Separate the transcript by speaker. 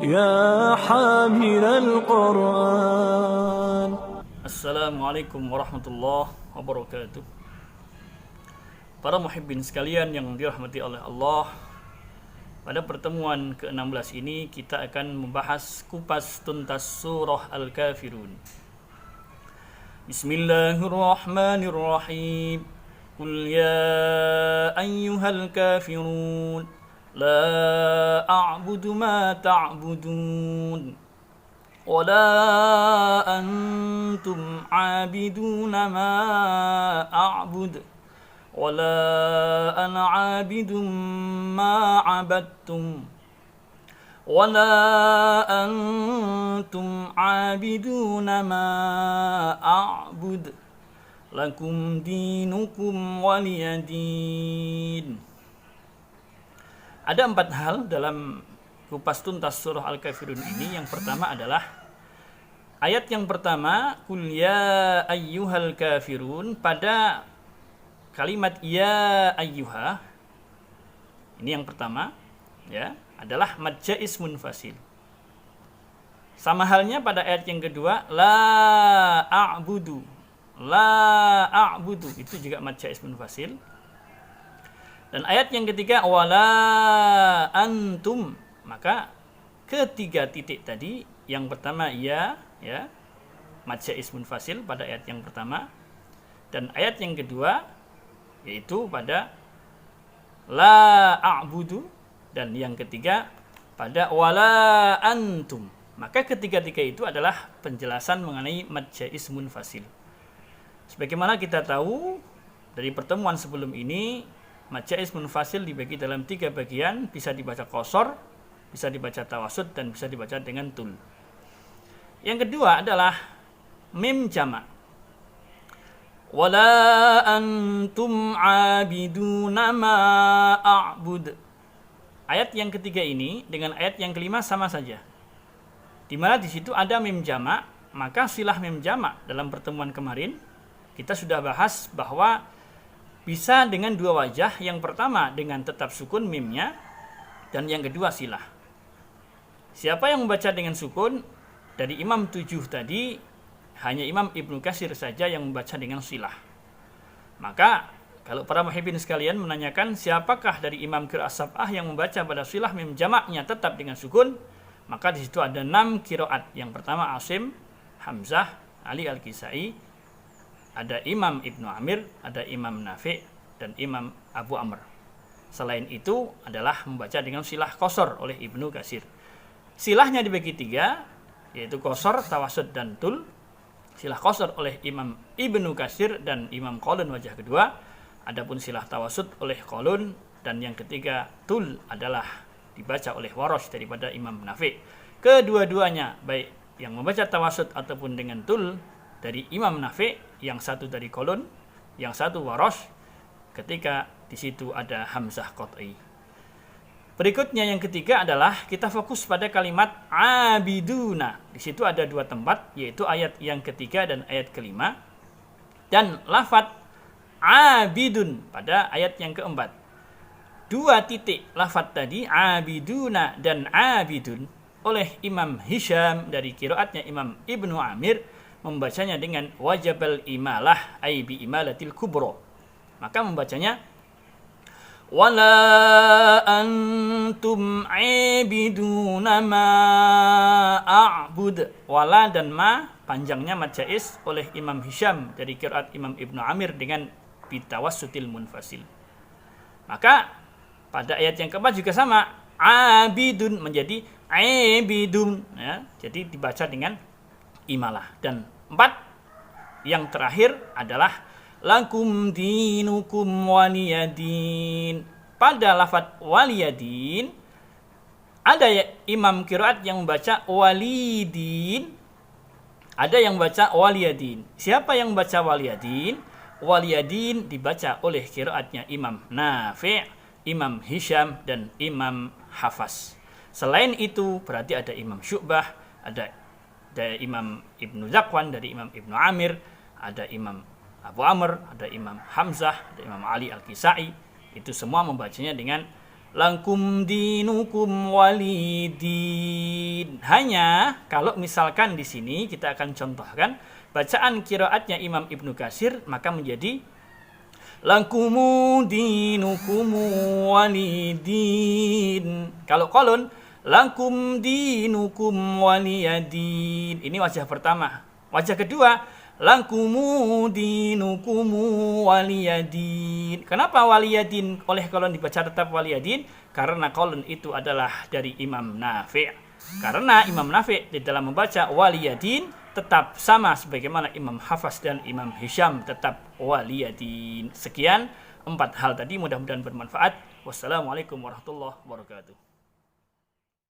Speaker 1: يا حامل القرآن.
Speaker 2: Assalamualaikum warahmatullahi wabarakatuh. Para muhibbin sekalian yang dirahmati oleh Allah, pada pertemuan ke-16 ini kita akan membahas kupas tuntas surah Al-Kafirun. Bismillahirrahmanirrahim. Qul ya ayyuhal kafirun la a'budu ma ta'budun wa la antum 'abiduna ma a'bud wa la ana 'abidum ma 'abadtum wa la antum 'abiduna ma a'bud lakum dinukum waliyadin. Ada 4 hal dalam kupas tuntas surah Al-Kafirun ini. Yang pertama adalah ayat yang pertama, Qul ya ayyuhal kafirun. Pada kalimat ya ayyuha, ini yang pertama, ya, adalah mad jaiz munfasil. Sama halnya pada ayat yang kedua, la a'budu. La a'budu, itu juga mad jaiz munfasil. Dan ayat yang ketiga, wala antum, maka ketiga titik tadi, yang pertama ya mad jaiz munfasil pada ayat yang pertama, dan ayat yang kedua yaitu pada la a'budu, dan yang ketiga pada wala antum. Maka ketiga-tiga itu adalah penjelasan mengenai mad jaiz munfasil. Sebagaimana kita tahu dari pertemuan sebelum ini, mad jaiz munfasil dibagi dalam 3 bagian, bisa dibaca qasar, bisa dibaca tawasud, dan bisa dibaca dengan tul. Yang kedua adalah mim jamak. Wala antum abiduna ma a'bud. Ayat yang ketiga ini dengan ayat yang kelima sama saja. Di mana di situ ada mim jamak, maka silah mim jamak dalam pertemuan kemarin kita sudah bahas bahwa bisa dengan 2 wajah. Yang pertama dengan tetap sukun mimnya, dan yang kedua silah. Siapa yang membaca dengan sukun? Dari Imam 7 tadi, hanya Imam Ibnu Katsir saja yang membaca dengan silah. Maka kalau para muhibbin sekalian menanyakan siapakah dari Imam qiraat sab'ah yang membaca pada silah mim jamaknya tetap dengan sukun, maka di situ ada 6 qiraat. Yang pertama Asim, Hamzah, Ali Al-Kisai, ada Imam Ibnu Amir, ada Imam Nafi', dan Imam Abu Amr. Selain itu adalah membaca dengan silah qasar oleh Ibnu Katsir. Silahnya dibagi 3, yaitu qasar, tawasud, dan tul. Silah qasar oleh Imam Ibnu Katsir dan Imam Qalun wajah kedua. Adapun silah tawasud oleh Qalun, dan yang ketiga tul adalah dibaca oleh Warash daripada Imam Nafi'. Kedua-duanya, baik yang membaca tawasud ataupun dengan tul, dari Imam Nafi', yang satu dari Qalun, yang satu Warash, ketika di situ ada hamzah qat'i. Berikutnya yang ketiga adalah kita fokus pada kalimat abiduna. Di situ ada 2 tempat, yaitu ayat yang ketiga dan ayat kelima, dan lafadz abidun pada ayat yang keempat. 2 titik lafadz tadi, abiduna dan abidun, oleh Imam Hisham dari qiraatnya Imam Ibnu Amir membacanya dengan wajabal imalah, ay bi imalatil kubra. Maka membacanya wala antum abiduna ma a'bud. Wala dan ma panjangnya mad jaiz oleh Imam Hisham dari qiraat Imam Ibnu Amir dengan bitawassutil munfasil. Maka pada ayat yang keempat juga sama, abidun menjadi abidun, ya, jadi dibaca dengan imalah. Dan 4 yang terakhir adalah lakum dinukum waliyadin. Pada lafadz waliyadin ada imam qiraat yang membaca walidin, ada yang membaca waliyadin. Siapa yang membaca waliyadin? Waliyadin dibaca oleh qiraatnya Imam Nafi', Imam Hisham, dan Imam Hafs. Selain itu berarti ada Imam Syu'bah, ada Imam Ibnu Zakwan dari Imam Ibnu Amir, ada Imam Abu Amr, ada Imam Hamzah, ada Imam Ali Al-Kisai. Itu semua membacanya dengan Lakum dinukum walidin. Hanya kalau misalkan di sini kita akan contohkan bacaan qiraatnya Imam Ibnu Katsir, maka menjadi lakumu dinukum walidin. Kalau kolon lakum dinukum waliyadin. Ini wajah pertama. Wajah kedua lakumu dinukum waliyadin. Kenapa waliyadin oleh kolon dibaca tetap waliyadin? Karena kolon itu adalah dari Imam Nafi'. Karena Imam Nafi' di dalam membaca waliyadin tetap sama sebagaimana Imam Hafs dan Imam Hisham tetap waliyadin. Sekian 4 hal tadi, mudah-mudahan bermanfaat. Wassalamualaikum warahmatullahi wabarakatuh.